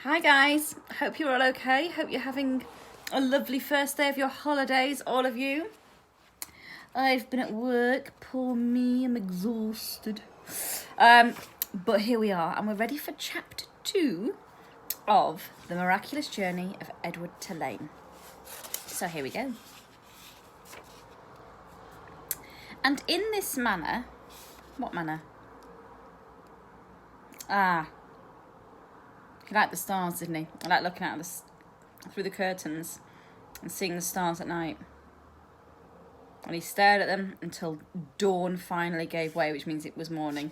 Hi guys, hope you're all okay. Hope you're having a lovely first day of your holidays, all of you. I've been at work, poor me, I'm exhausted. But here we are, and we're ready for chapter 2 of The Miraculous Journey of Edward Tulane. So here we go. And in this manner, what manner? He liked the stars, didn't he? I like looking out through the curtains and seeing the stars at night. And he stared at them until dawn finally gave way, which means it was morning.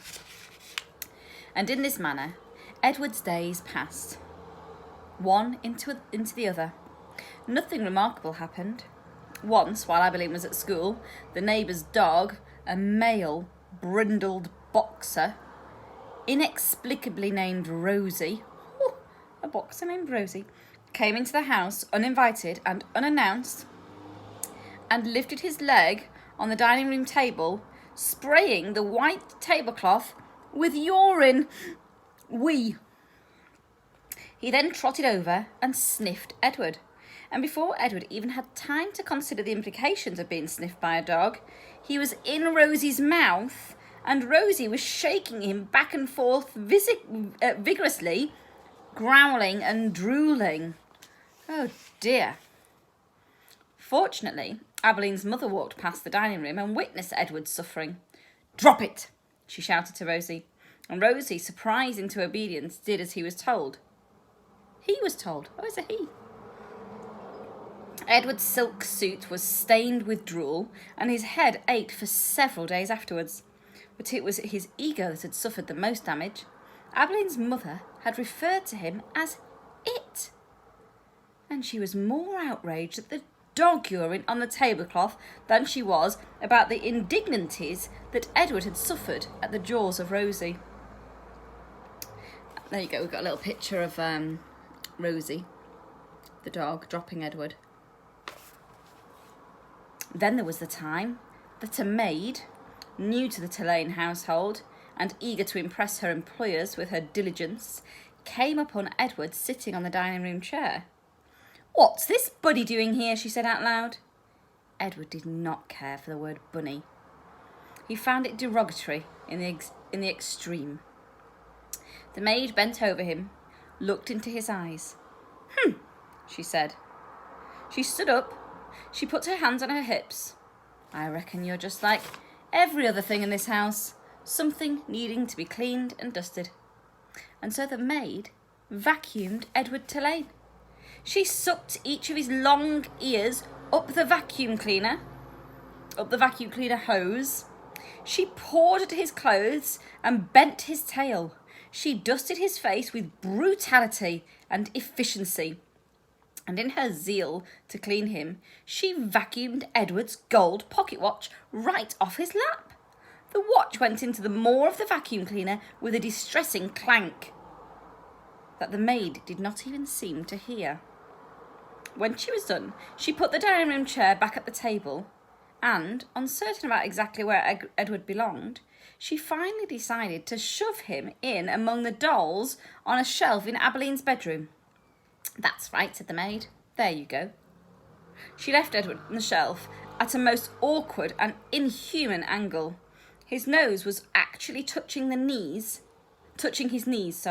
And in this manner, Edward's days passed, one into the other. Nothing remarkable happened. Once, while Abilene was at school, the neighbour's dog, a male brindled boxer, inexplicably named Rosie, a boxer named Rosie, came into the house uninvited and unannounced and lifted his leg on the dining room table, spraying the white tablecloth with urine. He then trotted over and sniffed Edward. And before Edward even had time to consider the implications of being sniffed by a dog, he was in Rosie's mouth, and Rosie was shaking him back and forth vigorously, growling and drooling. Oh dear. Fortunately, Abeline's mother walked past the dining room and witnessed Edward's suffering. "Drop it!" she shouted to Rosie, and Rosie, surprised into obedience, did as he was told. He was told. Oh, it's a he. Edward's silk suit was stained with drool, and his head ached for several days afterwards. But it was his ego that had suffered the most damage. Abeline's mother had referred to him as it, and she was more outraged at the dog urine on the tablecloth than she was about the indignities that Edward had suffered at the jaws of Rosie. There you go, we've got a little picture of Rosie, the dog, dropping Edward. Then there was the time that a maid, new to the Tulane household and eager to impress her employers with her diligence, came upon Edward sitting on the dining room chair. "What's this bunny doing here?" she said out loud. Edward did not care for the word bunny. He found it derogatory in the extreme. The maid bent over him, looked into his eyes. She said. She stood up. She put her hands on her hips. "I reckon you're just like every other thing in this house, something needing to be cleaned and dusted." And so the maid vacuumed Edward Tulane. She sucked each of his long ears up the vacuum cleaner hose. She pawed at his clothes and bent his tail. She dusted his face with brutality and efficiency. And in her zeal to clean him, she vacuumed Edward's gold pocket watch right off his lap. The watch went into the maw of the vacuum cleaner with a distressing clank that the maid did not even seem to hear. When she was done, she put the dining room chair back at the table, and, uncertain about exactly where Edward belonged, she finally decided to shove him in among the dolls on a shelf in Abeline's bedroom. "That's right," said the maid. "There you go." She left Edward on the shelf at a most awkward and inhuman angle. His nose was actually touching his knees,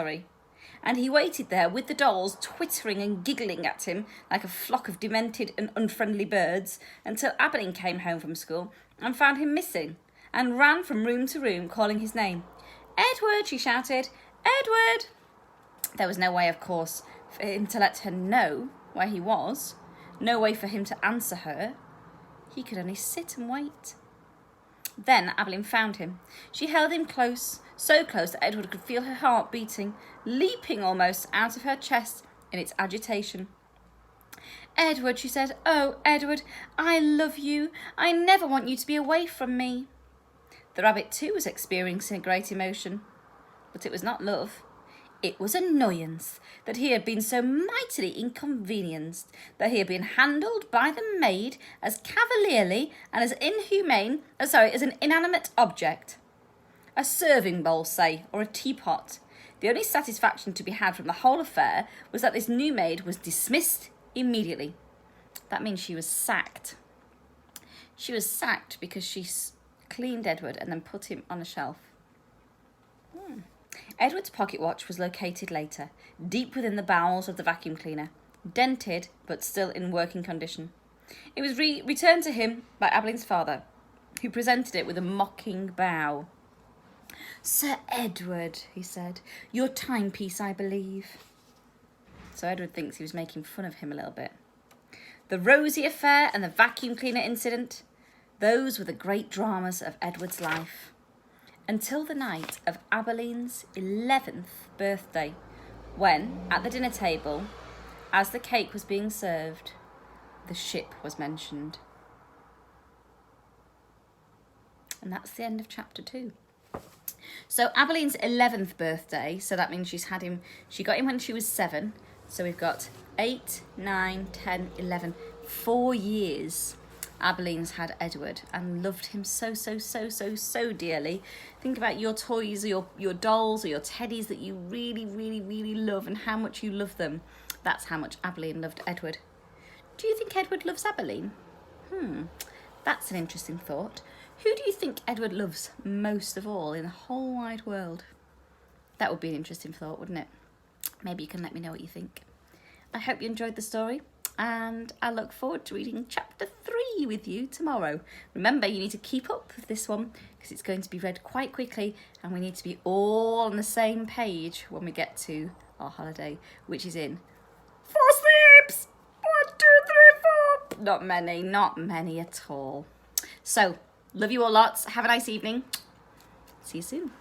and he waited there with the dolls twittering and giggling at him like a flock of demented and unfriendly birds until Abilene came home from school and found him missing and ran from room to room calling his name. "Edward," she shouted. "Edward!" There was no way, of course, for him to let her know where he was, no way for him to answer her. He could only sit and wait. Then Abilene found him. She held him close, so close that Edward could feel her heart beating, leaping almost out of her chest in its agitation. "Edward," she said. "Oh, Edward, I love you. I never want you to be away from me." The rabbit too was experiencing a great emotion, but it was not love. It was annoyance that he had been so mightily inconvenienced, that he had been handled by the maid as cavalierly and as as an inanimate object. A serving bowl, say, or a teapot, The only satisfaction to be had from the whole affair was that this new maid was dismissed immediately. That means she was sacked. She was sacked because she cleaned Edward and then put him on a shelf. Edward's pocket watch was located later, deep within the bowels of the vacuum cleaner, dented but still in working condition. It was returned to him by Abeline's father, who presented it with a mocking bow. "Sir Edward," he said, "your timepiece, I believe." So Edward thinks he was making fun of him a little bit. The Rosie affair and the vacuum cleaner incident, those were the great dramas of Edward's life. Until the night of Abeline's 11th birthday, when, at the dinner table, as the cake was being served, the ship was mentioned. And that's the end of chapter 2. So Abeline's 11th birthday, so that means she got him when she was 7. So we've got 8, 9, 10, 11, 4 years Abeline's had Edward and loved him so dearly. Think about your toys or your dolls or your teddies that you really love and how much you love them. That's how much Abeline loved Edward. Do you think Edward loves Abeline? That's an interesting thought. Who do you think Edward loves most of all in the whole wide world? That would be an interesting thought, wouldn't it? Maybe you can let me know what you think. I hope you enjoyed the story, and I look forward to reading chapter 3 with you tomorrow. Remember, you need to keep up with this one because it's going to be read quite quickly, and we need to be all on the same page when we get to our holiday, which is in 4 sleeps. 1, 2, 3, 4. Not many at all. So, love you all lots. Have a nice evening. See you soon.